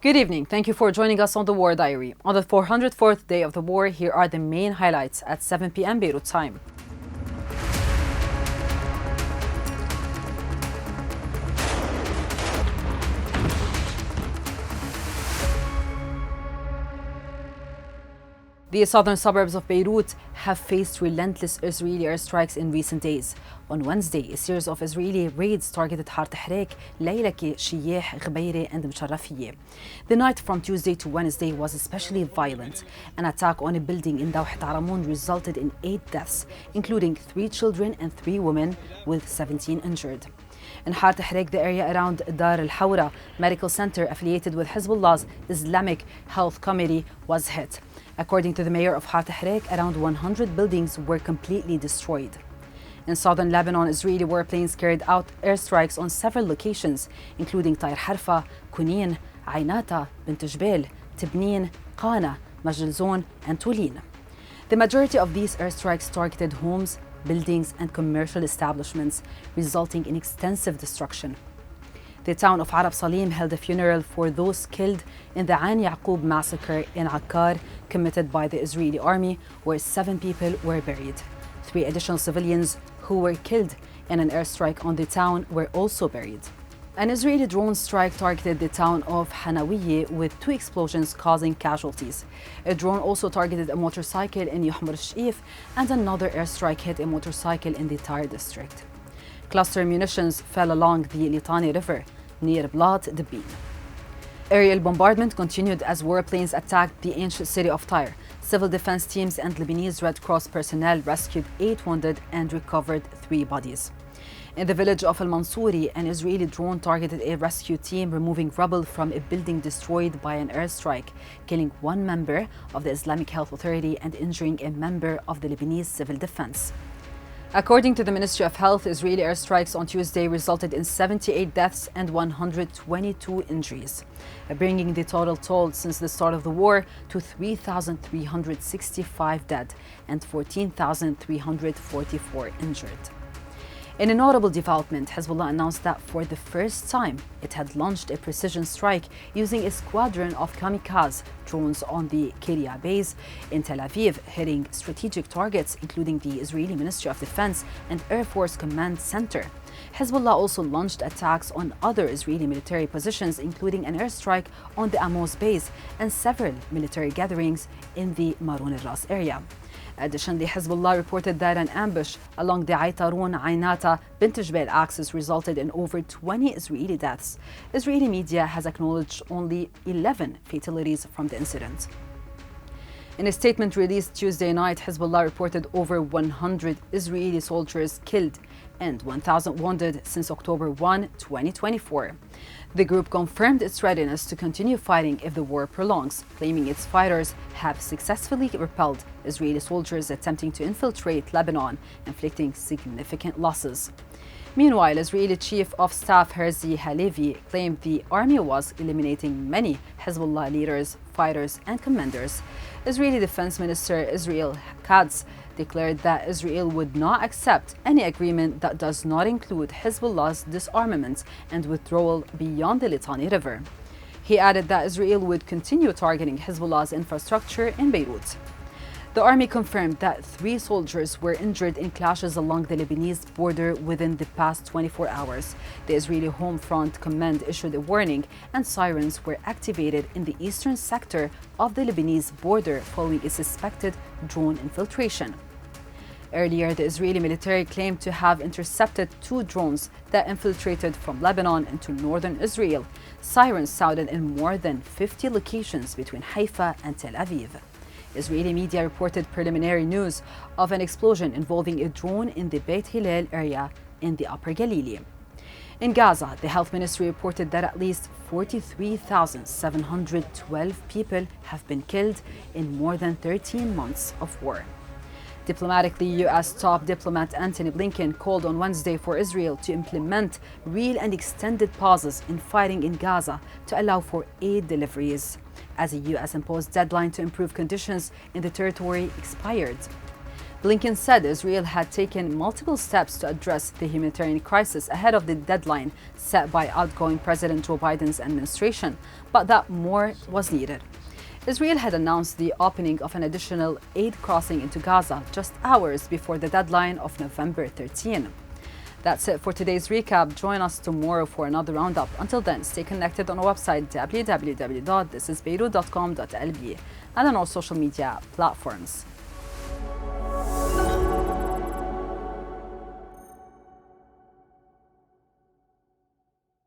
Good evening. Thank you for joining us on the War Diary. On the 404th day of the war, here are the main highlights at 7 p.m. Beirut time. The southern suburbs of Beirut have faced relentless Israeli airstrikes in recent days. On Wednesday, a series of Israeli raids targeted Har Tahrik, Laylaki, Shiyeh, Gbeire, and Msharrafiyeh. The night from Tuesday to Wednesday was especially violent. An attack on a building in Dawhat Aramoun resulted in 8 deaths, including 3 children and 3 women, with 17 injured. In Har Tahrik, the area around Dar al-Hawra Medical Center affiliated with Hezbollah's Islamic Health Committee was hit. According to the mayor of Har Tahrik, around 100 buildings were completely destroyed. In southern Lebanon, Israeli warplanes carried out airstrikes on several locations, including Tair Harfa, Kunin, Ainata, Bint Jbeil, Tibnin, Qana, Majd Zon, and Tulin. The majority of these airstrikes targeted homes, buildings, and commercial establishments, resulting in extensive destruction. The town of Arab Salim held a funeral for those killed in the Ain Yaqub massacre in Akkar committed by the Israeli army, where 7 people were buried. 3 additional civilians who were killed in an airstrike on the town were also buried. An Israeli drone strike targeted the town of Hanawiye with 2 explosions causing casualties. A drone also targeted a motorcycle in Yuhmar al-Shif, and another airstrike hit a motorcycle in the Tyre district. Cluster munitions fell along the Litani River near Blat Debin. Aerial bombardment continued as warplanes attacked the ancient city of Tyre. Civil defense teams and Lebanese Red Cross personnel rescued 8 wounded and recovered 3 bodies. In the village of Al-Mansouri, an Israeli drone targeted a rescue team removing rubble from a building destroyed by an airstrike, killing 1 member of the Islamic Health Authority and injuring a member of the Lebanese Civil Defense. According to the Ministry of Health, Israeli airstrikes on Tuesday resulted in 78 deaths and 122 injuries, bringing the total toll since the start of the war to 3,365 dead and 14,344 injured. In a notable development, Hezbollah announced that for the first time, it had launched a precision strike using a squadron of kamikaze drones on the Kiryat base in Tel Aviv, hitting strategic targets including the Israeli Ministry of Defense and Air Force Command Center. Hezbollah also launched attacks on other Israeli military positions, including an airstrike on the Amos base and several military gatherings in the Maroun al-Ras area. Additionally, Hezbollah reported that an ambush along the Aitarun Ainata Bint Jbeil axis resulted in over 20 Israeli deaths. Israeli media has acknowledged only 11 fatalities from the incident. In a statement released Tuesday night, Hezbollah reported over 100 Israeli soldiers killed and 1,000 wounded since October 1, 2024. The group confirmed its readiness to continue fighting if the war prolongs, claiming its fighters have successfully repelled Israeli soldiers attempting to infiltrate Lebanon, inflicting significant losses. Meanwhile, Israeli Chief of Staff Herzi Halevi claimed the army was eliminating many Hezbollah leaders, fighters, and commanders. Israeli Defense Minister Israel Katz declared that Israel would not accept any agreement that does not include Hezbollah's disarmament and withdrawal beyond the Litani River. He added that Israel would continue targeting Hezbollah's infrastructure in Beirut. The army confirmed that 3 soldiers were injured in clashes along the Lebanese border within the past 24 hours. The Israeli Home Front Command issued a warning, and sirens were activated in the eastern sector of the Lebanese border following a suspected drone infiltration. Earlier, the Israeli military claimed to have intercepted 2 drones that infiltrated from Lebanon into northern Israel. Sirens sounded in more than 50 locations between Haifa and Tel Aviv. Israeli media reported preliminary news of an explosion involving a drone in the Beit Hillel area in the Upper Galilee. In Gaza, the health ministry reported that at least 43,712 people have been killed in more than 13 months of war. Diplomatically, U.S. top diplomat Antony Blinken called on Wednesday for Israel to implement real and extended pauses in fighting in Gaza to allow for aid deliveries, as a U.S. imposed deadline to improve conditions in the territory expired. Blinken said Israel had taken multiple steps to address the humanitarian crisis ahead of the deadline set by outgoing President Joe Biden's administration, but that more was needed. Israel had announced the opening of an additional aid crossing into Gaza just hours before the deadline of November 13. That's it for today's recap. Join us tomorrow for another roundup. Until then, stay connected on our website www.thisisbeirut.com.lb and on our social media platforms.